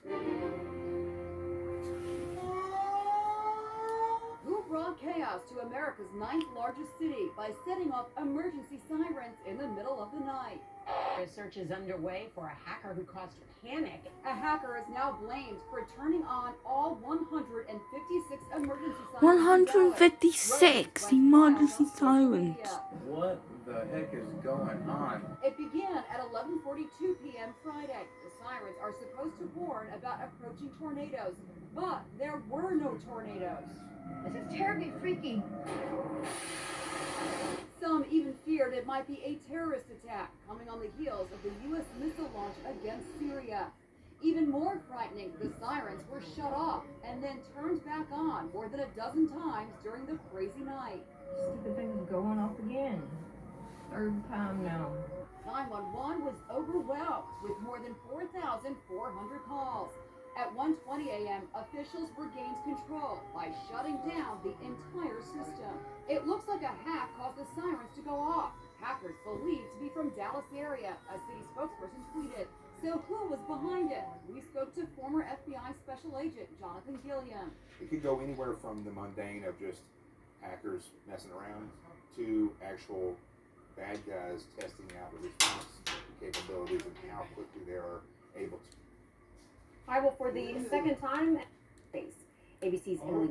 Who brought chaos to America's 9th largest city by setting off emergency sirens in the middle of the night? A search is underway for a hacker who caused panic. A hacker is now blamed for turning on all 156 emergency sirens. 156 emergency sirens. What the heck is going on? It began at 11:42 p.m. Friday. The sirens are supposed to warn about approaching tornadoes, but there were no tornadoes. This is terribly freaky. Some even feared it might be a terrorist attack coming on the heels of the U.S. missile launch against Syria. Even more frightening, the sirens were shut off and then turned back on more than a dozen times during the crazy night. Stupid thing's going off again. Third time now. 911 was overwhelmed with more than 4,400 calls. At 1:20 a.m., officials regained control by shutting down the entire system. It looks like a hack caused the sirens to go off. Hackers believed to be from Dallas area, a city spokesperson tweeted. So who was behind it? We spoke to former FBI Special Agent Jonathan Gilliam. It could go anywhere from the mundane of just hackers messing around to actual bad guys testing out the response capabilities and how quickly they are able to. Well, for the second time, ABC's Emily